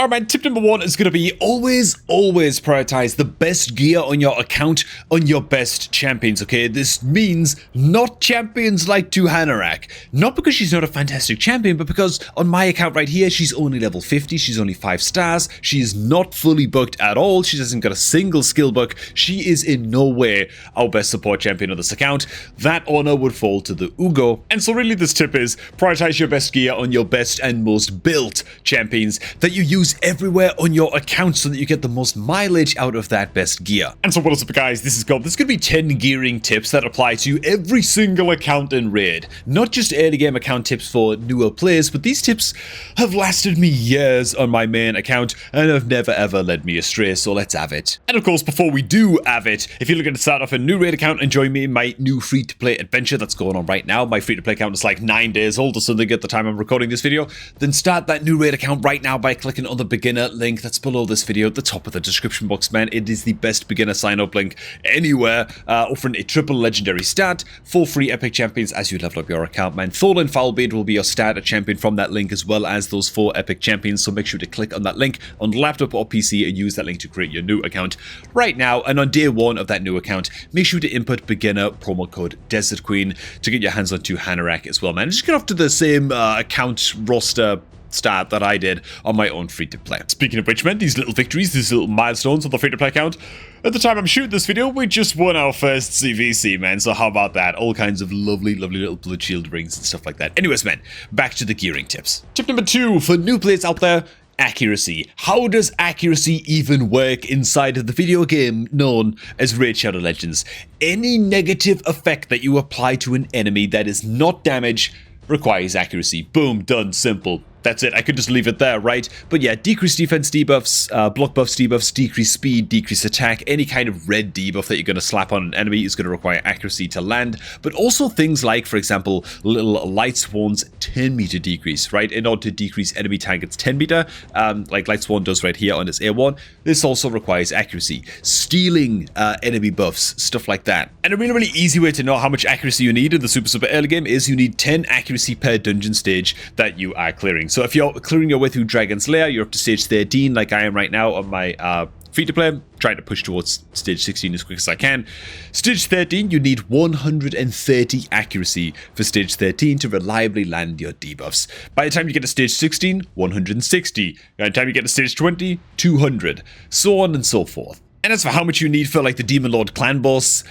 Alright man, tip number 1 is going to be always prioritize the best gear on your account on your best champions, okay? This means not champions like Hanorach. Not because she's not a fantastic champion, but because on my account right here, she's only level 50, she's only 5 stars, she is not fully booked at all, she hasn't got a single skill book, she is in no way our best support champion on this account. That honor would fall to the Uugo. And so really this tip is prioritize your best gear on your best and most built champions that you use everywhere on your account so that you get the most mileage out of that best gear. And so what is up guys, this is Gob. There's going to be 10 gearing tips that apply to every single account in Raid. Not just early game account tips for newer players, but these tips have lasted me years on my main account and have never ever led me astray, so let's have it. And of course, before we do have it, if you're looking to start off a new Raid account and join me in my new free-to-play adventure that's going on right now, my free-to-play account is like 9 days old or something at the time I'm recording this video, then start that new Raid account right now by clicking on the beginner link that's below this video at the top of the description box, man. It is the best beginner sign-up link anywhere, offering a triple legendary stat, 4 free epic champions as you level up your account, man. Tholin Foulblade will be your starter champion from that link, as well as those 4 epic champions, so make sure to click on that link on laptop or PC and use that link to create your new account right now. And on day 1 of that new account, make sure to input beginner promo code Desert Queen to get your hands on Hanorach as well, man. Just get off to the same account roster start that I did on my own free-to-play. Speaking of which, man, these little victories, these little milestones on the free-to-play account, at the time I'm shooting this video, we just won our first CVC, man, so how about that? All kinds of lovely little blood shield rings and stuff like that. Anyways, man, back to the gearing tips. Tip number 2 for new players out there: accuracy. How does accuracy even work inside of the video game known as Raid Shadow Legends? Any negative effect that you apply to an enemy that is not damage requires accuracy. Boom, done, simple. That's it. I could just leave it there, right? But yeah, decreased defense debuffs, block buffs, debuffs, decreased speed, decreased attack, any kind of red debuff that you're going to slap on an enemy is going to require accuracy to land. But also things like, for example, little Lightsworn's 10 meter decrease, right? In order to decrease enemy targets 10 meter, like Lightsworn does right here on his A1, this also requires accuracy. Stealing enemy buffs, stuff like that. And a really easy way to know how much accuracy you need in the super early game is you need 10 accuracy per dungeon stage that you are clearing. So if you're clearing your way through Dragon's Lair, you're up to stage 13 like I am right now on my free-to-play, trying to push towards stage 16 as quick as I can. Stage 13, you need 130 accuracy for stage 13 to reliably land your debuffs. By the time you get to stage 16, 160. By the time you get to stage 20, 200. So on and so forth. And as for how much you need for like the Demon Lord clan boss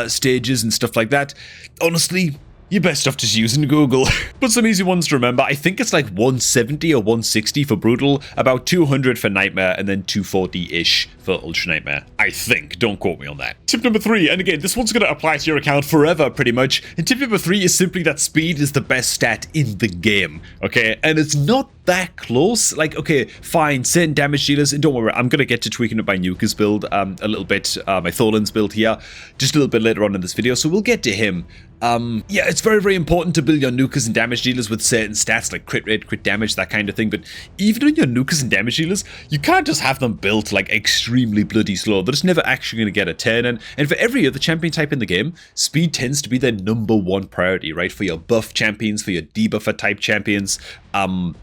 stages and stuff like that, honestly, you're best off just using Google. But some easy ones to remember, I think it's like 170 or 160 for Brutal, about 200 for Nightmare, and then 240-ish for Ultra Nightmare. I think, don't quote me on that. Tip number 3, and again, this one's going to apply to your account forever, pretty much. And tip number 3 is simply that speed is the best stat in the game, okay? And it's not that close. Like, okay, fine, certain damage dealers, and don't worry, I'm going to get to tweaking up my Nuka's build a little bit, my Tholin's build here, just a little bit later on in this video, so we'll get to him. Yeah, it's very important to build your Nukas and damage dealers with certain stats like crit rate, crit damage, that kind of thing, but even on your Nukas and damage dealers, you can't just have them built like extremely bloody slow. They're just never actually going to get a turn, and for every other champion type in the game, speed tends to be their #1 priority, right? For your buff champions, for your debuffer type champions,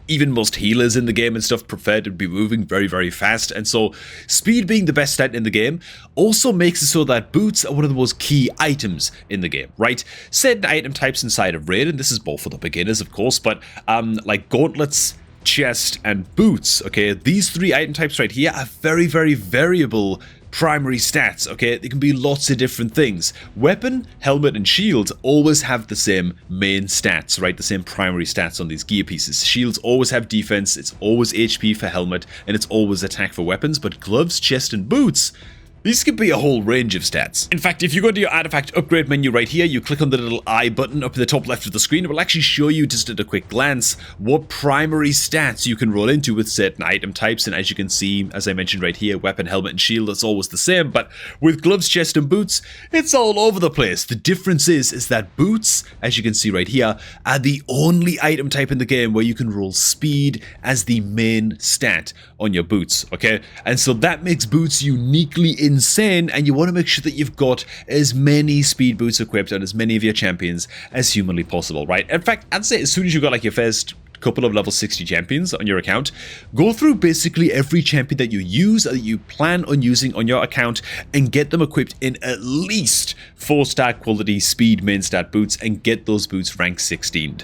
even most healers in the game and stuff prefer to be moving very fast, and so speed being the best stat in the game also makes it so that boots are one of the most key items in the game, right? Certain item types inside of Raid, and this is both for the beginners of course, but like gauntlets, chest, and boots, okay, these 3 item types right here are very variable primary stats, okay? They can be lots of different things. Weapon, helmet, and shield always have the same main stats, right? The same primary stats on these gear pieces. Shields always have defense, it's always HP for helmet, and it's always attack for weapons, but gloves, chest, and boots, these could be a whole range of stats. In fact, if you go to your artifact upgrade menu right here, you click on the little I button up in the top left of the screen, it will actually show you just at a quick glance what primary stats you can roll into with certain item types. And as you can see, as I mentioned right here, weapon, helmet, and shield, it's always the same. But with gloves, chest, and boots, it's all over the place. The difference is that boots, as you can see right here, are the only item type in the game where you can roll speed as the main stat on your boots, okay? And so that makes boots uniquely insane, and you want to make sure that you've got as many speed boots equipped on as many of your champions as humanly possible, right? In fact, I'd say as soon as you got like your first couple of level 60 champions on your account, go through basically every champion that you use or that you plan on using on your account and get them equipped in at least 4-star quality speed main stat boots and get those boots rank 16,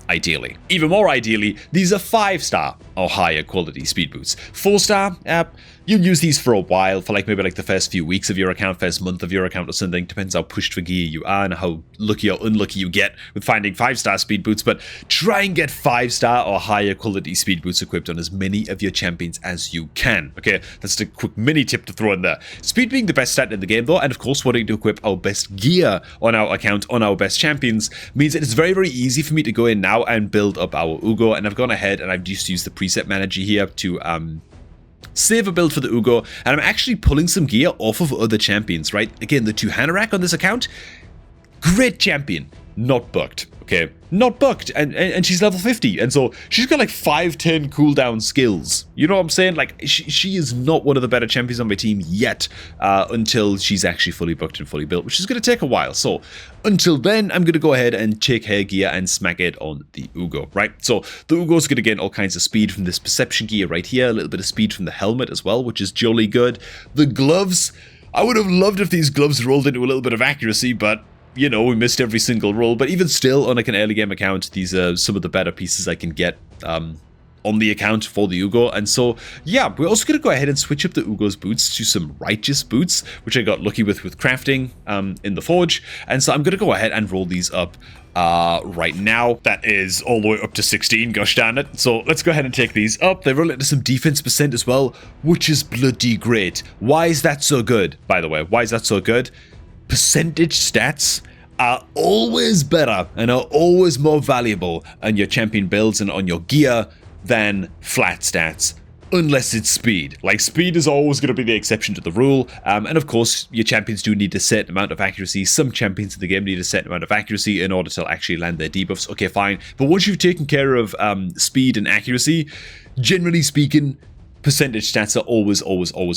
ideally. Even more ideally, these are 5-star or higher quality speed boots. 4-star, you'll use these for a while, for maybe the first few weeks of your account, first month of your account or something. Depends how pushed for gear you are and how lucky or unlucky you get with finding 5-star speed boots, but try and get 5-star or higher quality speed boots equipped on as many of your champions as you can. Okay, that's a quick mini tip to throw in there. Speed being the best stat in the game though, and of course wanting to equip our best gear on our account on our best champions means that it's very, very easy for me to go in now and build up our Uugo, and I've gone ahead and I've just used the preset manager here to save a build for the Uugo, and I'm actually pulling some gear off of other champions, right? Again, the Tagoar on this account, great champion, not bugged, okay? Not bugged, and she's level 50, and so she's got 5-10 cooldown skills. You know what I'm saying? She is not one of the better champions on my team yet, until she's actually fully booked and fully built, which is going to take a while. So until then, I'm going to go ahead and take her gear and smack it on the Uugo, right? So the Uugo's going to gain all kinds of speed from this perception gear right here, a little bit of speed from the helmet as well, which is jolly good. The gloves, I would have loved if these gloves rolled into a little bit of accuracy, but you know, we missed every single roll. But even still, on an early game account, these are some of the better pieces I can get on the account for the Uugo. And so, yeah, we're also going to go ahead and switch up the Uugo's boots to some righteous boots, which I got lucky with crafting in the forge. And so I'm going to go ahead and roll these up right now. That is all the way up to 16, gosh darn it. So let's go ahead and take these up. They roll into some defense percent as well, which is bloody great. Why is that so good, by the way? Why is that so good? Percentage stats are always better and are always more valuable on your champion builds and on your gear than flat stats, unless it's speed. Speed is always going to be the exception to the rule, and of course your champions do need a certain amount of accuracy. Some champions in the game need a certain amount of accuracy in order to actually land their debuffs. Okay, fine, but once you've taken care of speed and accuracy, generally speaking, percentage stats are always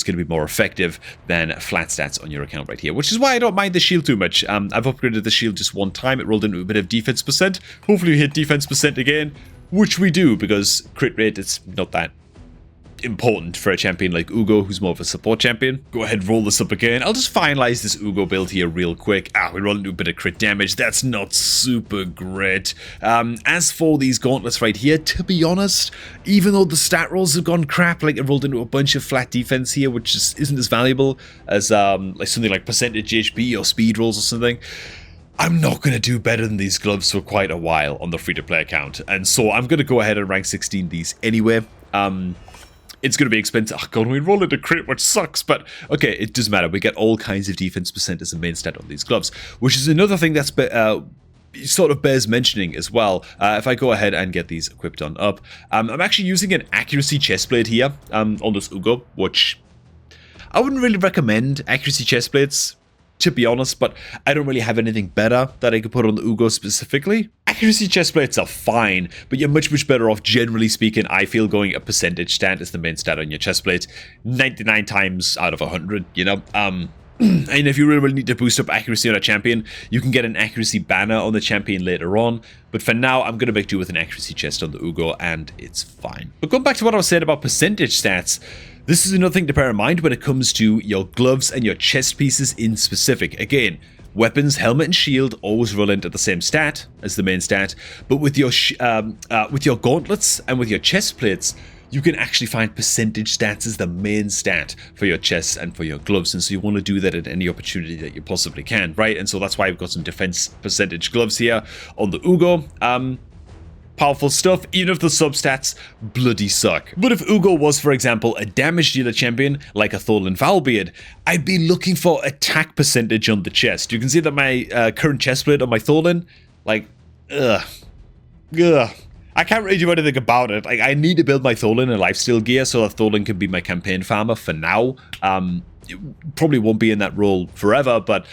going to be more effective than flat stats on your account right here, which is why I don't mind the shield too much. I've upgraded the shield just one time. It rolled into a bit of defense percent. Hopefully we hit defense percent again, which we do, because crit rate, it's not that important for a champion like Uugo, who's more of a support champion. Go ahead, roll this up again. I'll just finalize this Uugo build here real quick. We roll into a bit of crit damage. That's not super great. As for these gauntlets right here, to be honest, even though the stat rolls have gone crap, it rolled into a bunch of flat defense here, which just isn't as valuable as something like percentage HP or speed rolls or something, I'm not going to do better than these gloves for quite a while on the free-to-play account. And so I'm going to go ahead and rank 16 these anyway. It's going to be expensive. Oh god, we roll into crit, which sucks, but okay, it doesn't matter. We get all kinds of defense percent as a main stat on these gloves, which is another thing that's sort of bears mentioning as well. If I go ahead and get these equipped on up, I'm actually using an accuracy chestplate here on this Uugo, which I wouldn't really recommend accuracy chestplates, to be honest, but I don't really have anything better that I could put on the Uugo specifically. Accuracy chestplates are fine, but you're much better off, generally speaking, I feel, going a percentage stat as the main stat on your chestplate 99 times out of 100, you know? And if you really need to boost up accuracy on a champion, you can get an accuracy banner on the champion later on. But for now, I'm going to make do with an accuracy chest on the Uugo, and it's fine. But going back to what I was saying about percentage stats, this is another thing to bear in mind when it comes to your gloves and your chest pieces in specific. Again, weapons, helmet, and shield always roll into the same stat as the main stat, but with your gauntlets and with your chest plates, you can actually find percentage stats as the main stat for your chests and for your gloves, and so you want to do that at any opportunity that you possibly can, right? And so that's why I've got some defense percentage gloves here on the Uugo. Powerful stuff, even if the substats bloody suck. But if Uugo was, for example, a damage dealer champion like a Tholin Foulbeard, I'd be looking for attack percentage on the chest. You can see that my current chestplate on my Tholin, I can't really do anything about it. I need to build my Tholin in lifesteal gear so that Tholin can be my campaign farmer for now. It probably won't be in that role forever, but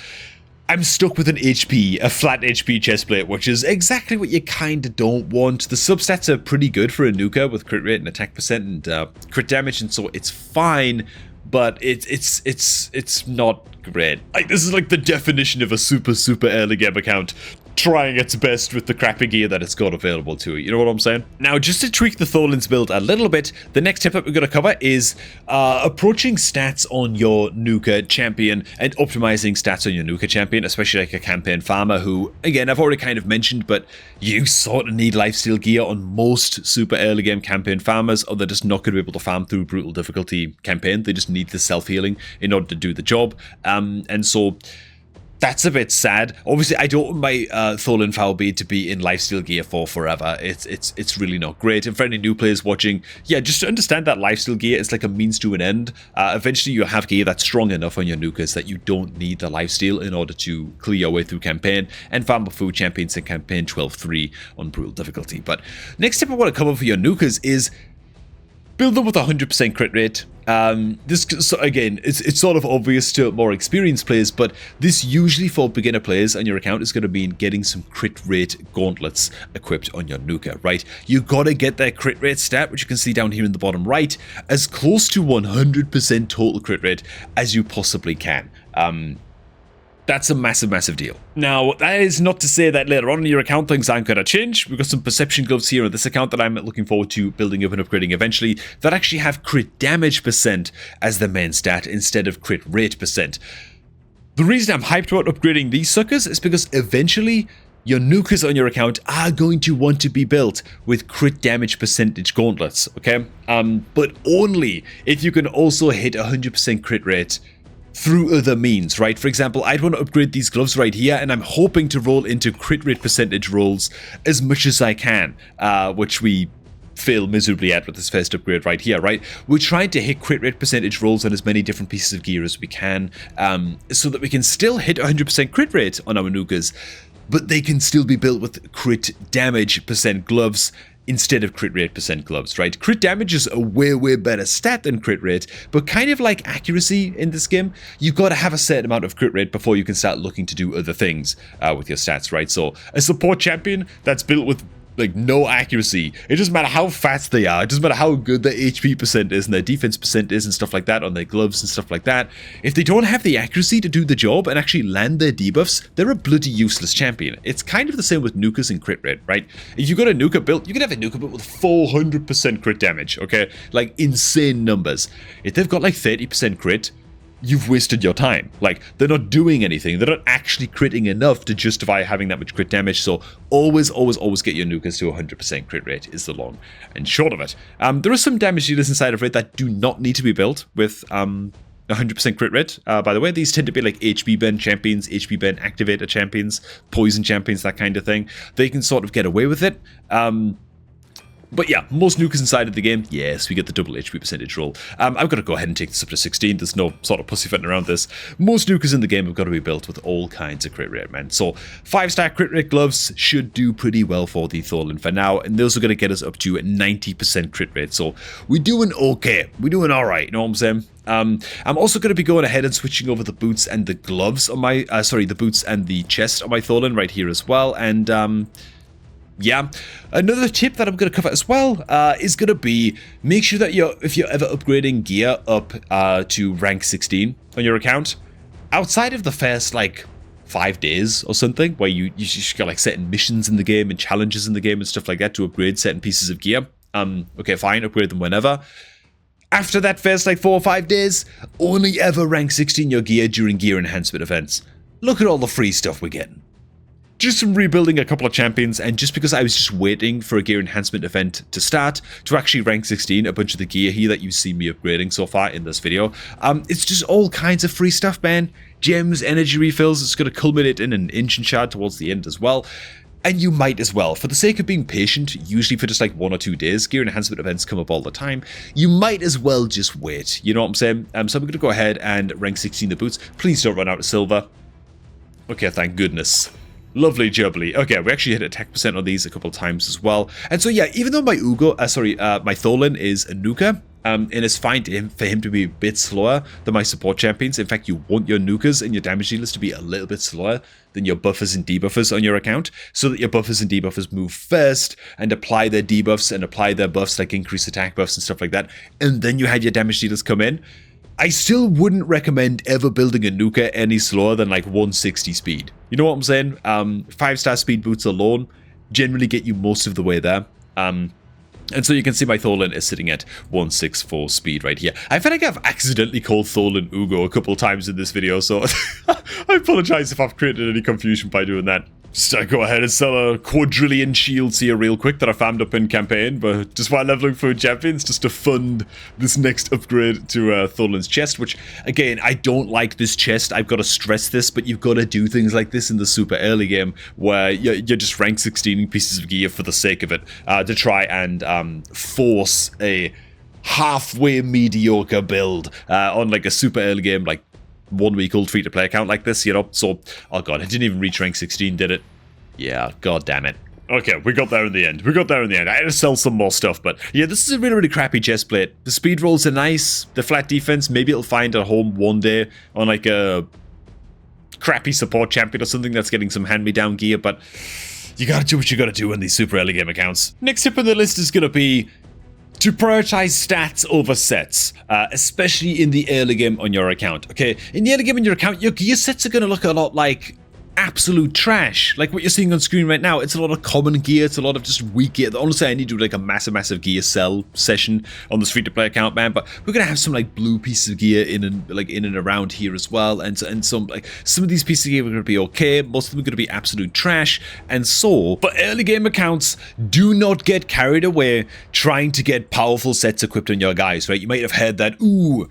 I'm stuck with a flat HP chestplate, which is exactly what you kind of don't want. The substats are pretty good for a nuker with crit rate and attack percent and crit damage, and so it's fine, but it's not great. This is the definition of a super early game account. trying its best with the crappy gear that it's got available to it. You know what I'm saying? Now, just to tweak the Tholin's build a little bit, the next tip that we're going to cover is approaching stats on your Nuka champion and optimizing stats on your Nuka champion, especially like a campaign farmer who, again, I've already kind of mentioned, but you sort of need lifesteal gear on most super early game campaign farmers, or they're just not going to be able to farm through brutal difficulty campaign. They just need the self-healing in order to do the job. And so that's a bit sad. Obviously, I don't want my Tholin Foulbeard to be in lifesteal gear for forever. It's really not great. And for any new players watching, yeah, just to understand that lifesteal gear is like a means to an end. Eventually, you have gear that's strong enough on your Nukas that you don't need the lifesteal in order to clear your way through campaign and farm the food champions in campaign 12-3 on brutal difficulty. But next tip I want to cover for your Nukas is build them with 100% crit rate. This, again, it's sort of obvious to more experienced players, but this usually for beginner players on your account is going to mean getting some crit rate gauntlets equipped on your Nuka, right? You got to get that crit rate stat, which you can see down here in the bottom right, as close to 100% total crit rate as you possibly can. That's a massive, massive deal. Now, that is not to say that later on in your account things aren't going to change. We've got some perception gloves here on this account that I'm looking forward to building up and upgrading eventually that actually have crit damage percent as the main stat instead of crit rate percent. The reason I'm hyped about upgrading these suckers is because eventually your Nukas on your account are going to want to be built with crit damage percentage gauntlets, okay? But only if you can also hit 100% crit rate through other means, right? For example, I'd want to upgrade these gloves right here, and I'm hoping to roll into crit rate percentage rolls as much as I can, which we fail miserably at with this first upgrade right here, right? We're trying to hit crit rate percentage rolls on as many different pieces of gear as we can, so that we can still hit 100% crit rate on our Nukas, but they can still be built with crit damage percent gloves instead of crit rate percent gloves, right? Crit damage is a way, way better stat than crit rate, but kind of like accuracy in this game, you've got to have a certain amount of crit rate before you can start looking to do other things with your stats, right? So a support champion that's built with like no accuracy, it doesn't matter how fast they are, it doesn't matter how good their HP percent is and their defense percent is and stuff like that on their gloves and stuff like that, if they don't have the accuracy to do the job and actually land their debuffs, they're a bloody useless champion. It's kind of the same with Nukas and crit rate, right? If you've got a Nuka built, you can have a Nuka built with 400% crit damage, okay? Like insane numbers. If they've got like 30% crit, you've wasted your time. Like, they're not doing anything. They're not actually critting enough to justify having that much crit damage. So always, always, always get your Nukas to 100% crit rate is the long and short of it. There are some damage dealers inside of it that do not need to be built with 100% crit rate. By the way, these tend to be like HP burn champions, HP burn activator champions, poison champions, that kind of thing. They can sort of get away with it. But yeah, most Nukas inside of the game, yes, we get the double HP percentage roll. I've got to go ahead and take this up to 16. There's no sort of pussyfooting around this. Most Nukas in the game have got to be built with all kinds of crit rate, man. So 5-star crit rate gloves should do pretty well for the Tholin for now, and those are going to get us up to 90% crit rate. So we're doing okay. We're doing all right, you know what I'm saying? I'm also going to be going ahead and switching over the boots and the gloves on my, the boots and the chest on my Tholin right here as well, and yeah, another tip that I'm going to cover as well is going to be make sure that if you're ever upgrading gear up to rank 16 on your account, outside of the first like 5 days or something, where you just got like certain missions in the game and challenges in the game and stuff like that to upgrade certain pieces of gear. Okay, fine, upgrade them whenever. After that first like 4 or 5 days, only ever rank 16 your gear during gear enhancement events. Look at all the free stuff we're getting. Just from rebuilding a couple of champions, and just because I was just waiting for a gear enhancement event to start to actually rank 16 a bunch of the gear here that you see me upgrading so far in this video, it's just all kinds of free stuff, man. Gems, energy refills, it's going to culminate in an ancient shard towards the end as well. And you might as well, for the sake of being patient, usually for just like 1 or 2 days, gear enhancement events come up all the time, you might as well just wait, you know what I'm saying? So I'm going to go ahead and rank 16 the boots. Please don't run out of silver. Okay, thank goodness. Lovely jubbly. Okay, we actually hit attack percent on these a couple of times as well. And so yeah, even though my my Tholin is a Nuka, and it's fine for him to be a bit slower than my support champions. In fact, you want your Nukas and your damage dealers to be a little bit slower than your buffers and debuffers on your account, so that your buffers and debuffers move first and apply their debuffs and apply their buffs like increased attack buffs and stuff like that, and then you had your damage dealers come in. I still wouldn't recommend ever building a Nuka any slower than like 160 speed. You know what I'm saying? 5-star speed boots alone generally get you most of the way there. And so you can see my Tholin is sitting at 164 speed right here. I feel like I've accidentally called Tholin Uugo a couple times in this video, so I apologize if I've created any confusion by doing that. So I go ahead and sell a quadrillion shields here real quick that I farmed up in campaign, but just while leveling food champions, just to fund this next upgrade to Tholin's chest, which, again, I don't like this chest. I've got to stress this, but you've got to do things like this in the super early game, where you're just rank 16 pieces of gear for the sake of it, to try and force a halfway mediocre build on like a super early game, like 1 week old free-to-play account like this, you know. So, oh god, I didn't even reach rank 16, did it? Yeah, god damn it. Okay, we got there in the end. I had to sell some more stuff, but yeah, this is a really, really crappy chest plate. The speed rolls are nice. The flat defense, maybe it'll find a home one day on like a crappy support champion or something that's getting some hand-me-down gear, but you gotta do what you gotta do in these super early game accounts. Next tip on the list is gonna be to prioritize stats over sets, especially in the early game on your account. Okay, in the early game on your account, your gear sets are going to look a lot like absolute trash. Like what you're seeing on screen right now, it's a lot of common gear, it's a lot of just weak gear. Honestly, I need to do like a massive gear sell session on this free-to-play account, man, but we're going to have some like blue pieces of gear in and around here as well, and some of these pieces of gear are going to be okay, most of them are going to be absolute trash, and so, for early game accounts, do not get carried away trying to get powerful sets equipped on your guys, right? You might have heard that, ooh,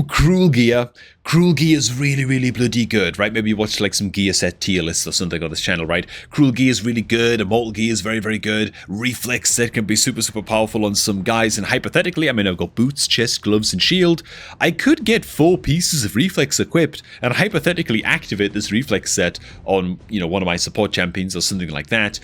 cruel gear. Cruel gear is really, really bloody good, right? Maybe you watched like some gear set tier lists or something on this channel, right? Cruel gear is really good. Immortal gear is very, very good. Reflex set can be super, super powerful on some guys. And hypothetically, I mean, I've got boots, chest, gloves, and shield. I could get 4 pieces of reflex equipped and hypothetically activate this reflex set on, you know, one of my support champions or something like that.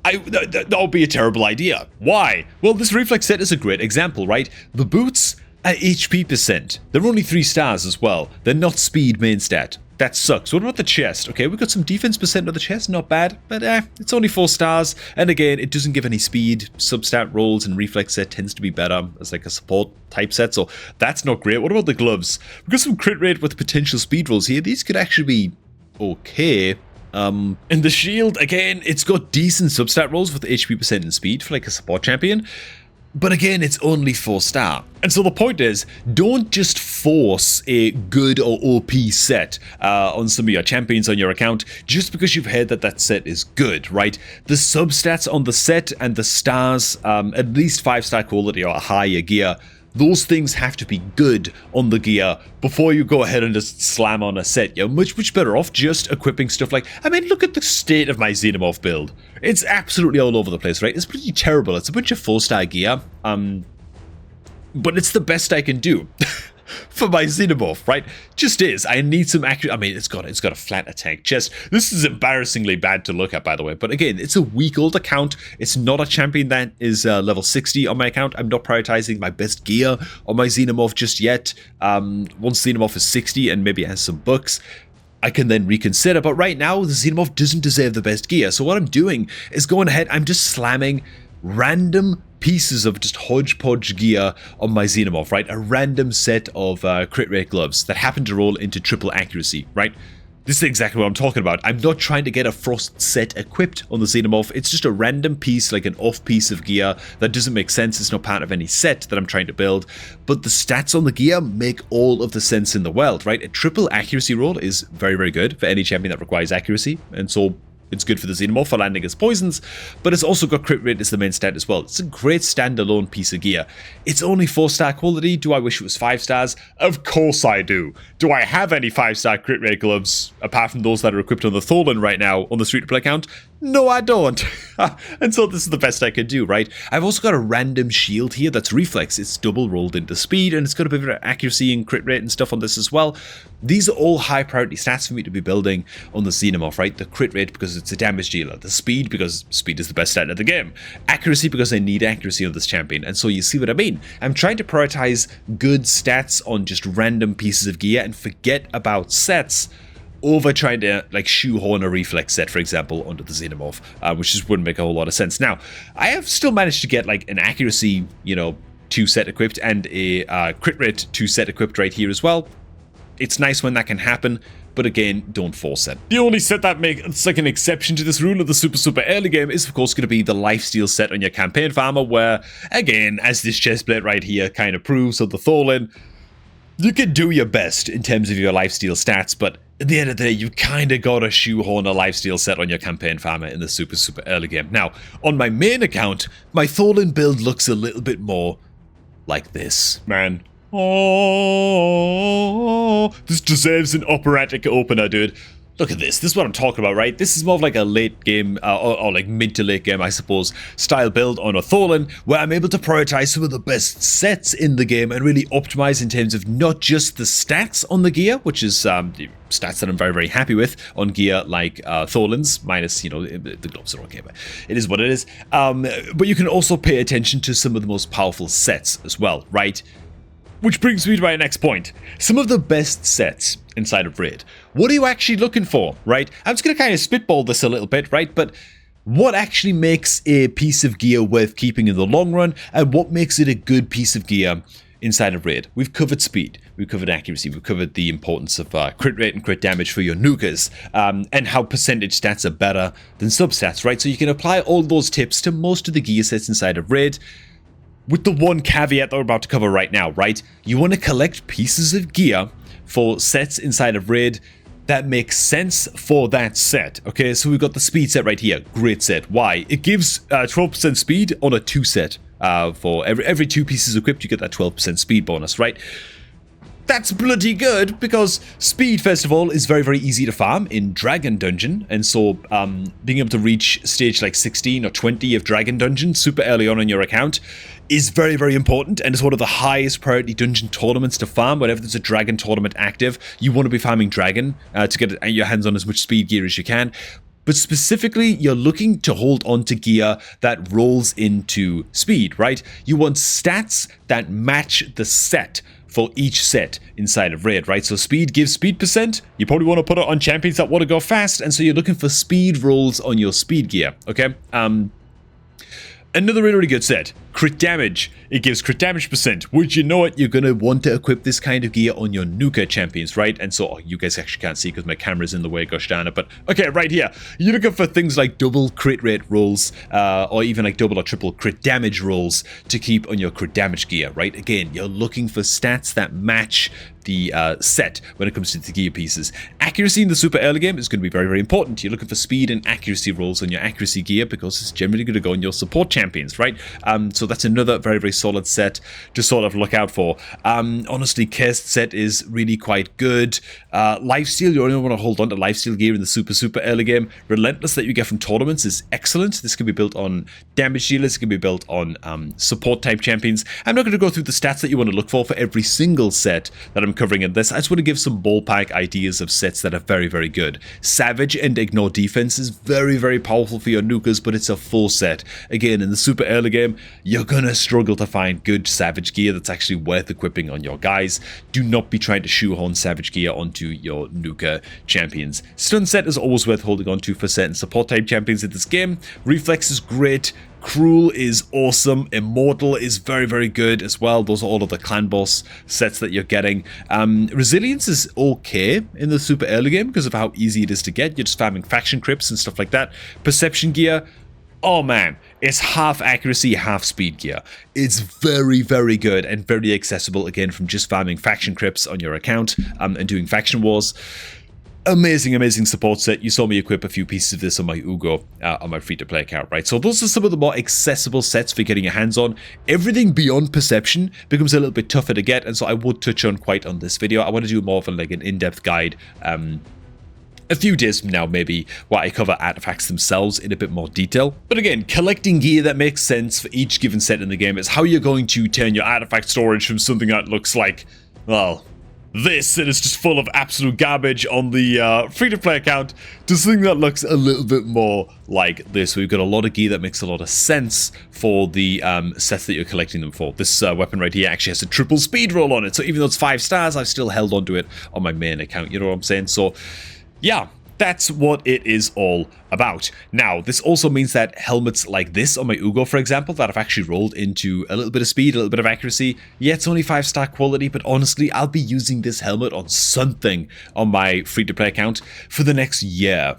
That would be a terrible idea. Why? Well, this reflex set is a great example, right? The boots at HP percent. They're only 3 stars as well. They're not speed main stat. That sucks. What about the chest? Okay, we've got some defense percent on the chest, not bad, but it's only 4 stars. And again, it doesn't give any speed. Substat rolls and reflex set tends to be better as like a support type set, so that's not great. What about the gloves? We've got some crit rate with potential speed rolls here. These could actually be okay. And the shield, again, it's got decent substat rolls with HP percent and speed for like a support champion. But again, it's only 4-star. And so the point is, don't just force a good or OP set on some of your champions on your account just because you've heard that that set is good, right? The substats on the set and the stars, at least 5-star quality or higher gear, those things have to be good on the gear before you go ahead and just slam on a set. You're much better off just equipping stuff like, I mean, look at the state of my Xenomorph build. It's absolutely all over the place, right? It's pretty terrible. It's a bunch of 4-star gear, but it's the best I can do. For my Xenomorph, right? Just is. I need some accurate. I mean, it's got a flat attack chest. This is embarrassingly bad to look at, by the way. But again, it's a week-old account. It's not a champion that is level 60 on my account. I'm not prioritizing my best gear on my Xenomorph just yet. Once Xenomorph is 60 and maybe has some bucks, I can then reconsider. But right now, the Xenomorph doesn't deserve the best gear. So what I'm doing is going ahead. I'm just slamming random pieces of just hodgepodge gear on my Xenomorph, right? A random set of crit rate gloves that happen to roll into triple accuracy, right? This is exactly what I'm talking about. I'm not trying to get a frost set equipped on the Xenomorph. It's just a random piece, like an off piece of gear that doesn't make sense. It's not part of any set that I'm trying to build. But the stats on the gear make all of the sense in the world, right? A triple accuracy roll is very, very good for any champion that requires accuracy. And so it's good for the Xenomorph for landing as poisons, but it's also got crit rate as the main stat as well. It's a great standalone piece of gear. It's only 4-star quality. Do I wish it was 5 stars? Of course I do. Do I have any 5-star crit rate gloves, apart from those that are equipped on the Tholin right now on the free-to-play account? No, I don't. And so this is the best I can do, right? I've also got a random shield here that's reflex. It's double rolled into speed, and it's got a bit of accuracy and crit rate and stuff on this as well. These are all high priority stats for me to be building on the Xenomorph, right? The crit rate because it's a damage dealer. The speed because speed is the best stat of the game. Accuracy because I need accuracy on this champion. And so you see what I mean? I'm trying to prioritize good stats on just random pieces of gear and forget about sets over trying to like shoehorn a reflex set, for example, onto the Xenomorph, which just wouldn't make a whole lot of sense. Now, I have still managed to get like an accuracy, you know, 2 set equipped and a crit rate 2 set equipped right here as well. It's nice when that can happen, but again, don't force it. The only set that makes like an exception to this rule of the super early game is of course going to be the lifesteal set on your campaign farmer, where again, as this chestplate right here kind of proves, of the Tholin, you can do your best in terms of your lifesteal stats, but at the end of the day, you kind of got to shoehorn a lifesteal set on your campaign farmer in the super early game. Now, on my main account, my Tholin build looks a little bit more like this. Man. Oh, this deserves an operatic opener, dude. Look at this. This is what I'm talking about, right? This is more of like a late game, or like mid to late game, I suppose, style build on a Tholin, where I'm able to prioritize some of the best sets in the game and really optimize in terms of not just the stats on the gear, which is the stats that I'm very, very happy with on gear like Tholin's, minus, you know, the gloves are okay, but it is what it is. But you can also pay attention to some of the most powerful sets as well, right? Which brings me to my next point. Some of the best sets inside of Raid. What are you actually looking for, right? I'm just going to kind of spitball this a little bit, right? But what actually makes a piece of gear worth keeping in the long run, and what makes it a good piece of gear inside of Raid? We've covered speed, we've covered accuracy, we've covered the importance of crit rate and crit damage for your nukas, and how percentage stats are better than substats, right? So you can apply all those tips to most of the gear sets inside of Raid, with the one caveat that we're about to cover right now, right? You want to collect pieces of gear for sets inside of Raid that make sense for that set. Okay, so we've got the speed set right here. Great set. Why? It gives 12% speed on a 2 set. For every 2 pieces equipped, you get that 12% speed bonus, right? That's bloody good, because speed, first of all, is very, very easy to farm in Dragon Dungeon, and so being able to reach stage like 16 or 20 of Dragon Dungeon super early on in your account is very, very important, and it's one of the highest priority dungeon tournaments to farm. Whenever there's a Dragon tournament active, you want to be farming Dragon to get your hands on as much speed gear as you can. But specifically, you're looking to hold on to gear that rolls into speed, right? You want stats that match the set for each set inside of Raid, right? So speed gives speed percent. You probably want to put it on champions that want to go fast, and so you're looking for speed rolls on your speed gear, okay? Another really, really good set, crit damage. It gives crit damage percent. Would you know it? You're going to want to equip this kind of gear on your Nuka champions, right? And so, you guys actually can't see because my camera's in the way, gosh darn it. But, okay, right here. You're looking for things like double crit rate rolls, or even like double or triple crit damage rolls to keep on your crit damage gear, right? Again, you're looking for stats that match the set when it comes to the gear pieces. Accuracy in the super early game is going to be very, very important. You're looking for speed and accuracy rolls on your accuracy gear because it's generally going to go on your support champions, right? So that's another very, very solid set to sort of look out for. Honestly, cursed set is really quite good. Lifesteal, you only want to hold on to lifesteal gear in the super early game. Relentless that you get from tournaments is excellent. This can be built on damage dealers, it can be built on support type champions. I'm not going to go through the stats that you want to look for every single set that I'm covering in this. I just want to give some ballpark ideas of sets that are very, very good. Savage and Ignore Defense is very, very powerful for your nukas, but it's a full set. Again, in the super early game, you're gonna struggle to find good Savage gear that's actually worth equipping on your guys. Do not be trying to shoehorn Savage gear onto your nuka champions. Stun set is always worth holding on to for certain support type champions in this game. Reflex is great. Cruel is awesome. Immortal is very, very good as well. Those are all of the clan boss sets that you're getting. Resilience is okay in the super early game because of how easy it is to get. You're just farming faction crypts and stuff like that. Perception gear, oh man, it's half accuracy, half speed gear. It's very, very good and very accessible, again, from just farming faction crypts on your account and doing faction wars. Amazing, amazing support set. You saw me equip a few pieces of this on my Uugo, on my free-to-play account, right? So those are some of the more accessible sets for getting your hands on. Everything beyond perception becomes a little bit tougher to get, and so I would touch on quite on this video. I want to do more of like an in-depth guide a few days from now, maybe, where I cover artifacts themselves in a bit more detail. But again, collecting gear that makes sense for each given set in the game is how you're going to turn your artifact storage from something that looks like, well, this, and it's just full of absolute garbage on the free-to-play account, to something that looks a little bit more like this. We've got a lot of gear that makes a lot of sense for the sets that you're collecting them for. This weapon right here actually has a triple speed roll on it, so even though it's 5 stars, I've still held onto it on my main account, you know what I'm saying? So, yeah. That's what it is all about. Now, this also means that helmets like this on my Uugo, for example, that I've actually rolled into a little bit of speed, a little bit of accuracy. Yeah, it's only 5-star quality, but honestly, I'll be using this helmet on something on my free-to-play account for the next year.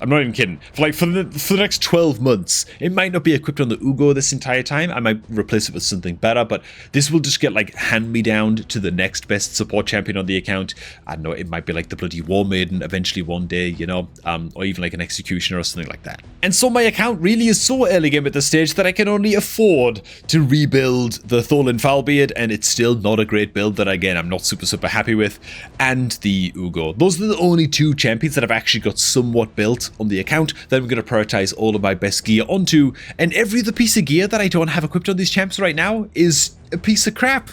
I'm not even kidding. For the next 12 months, it might not be equipped on the Uugo this entire time. I might replace it with something better, but this will just get like hand-me-down to the next best support champion on the account. I don't know, it might be like the bloody War Maiden eventually one day, you know, or even like an Executioner or something like that. And so my account really is so early game at this stage that I can only afford to rebuild the Tholin Foulbeard, and it's still not a great build that, again, I'm not super happy with, and the Uugo. Those are the only two champions that I've actually got somewhat built on the account that I'm going to prioritize all of my best gear onto, and every other piece of gear that I don't have equipped on these champs right now is a piece of crap.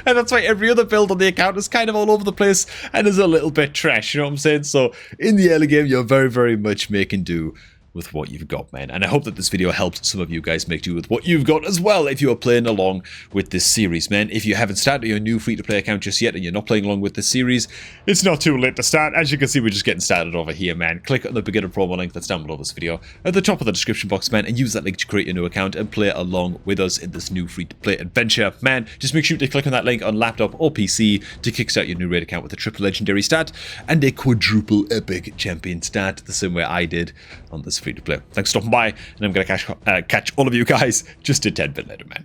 And that's why every other build on the account is kind of all over the place and is a little bit trash, you know what I'm saying? So in the early game, you're very much making do with what you've got, man. And I hope that this video helped some of you guys make do with what you've got as well if you are playing along with this series, man. If you haven't started your new free-to-play account just yet and you're not playing along with this series, it's not too late to start. As you can see, we're just getting started over here, man. Click on the beginner promo link that's down below this video at the top of the description box, man, and use that link to create your new account and play along with us in this new free-to-play adventure, man. Just make sure to click on that link on laptop or PC to kickstart your new raid account with a triple legendary start and a quadruple epic champion start, the same way I did on this free-to-play. Thanks for stopping by, and I'm going to catch all of you guys just a tad bit later, man.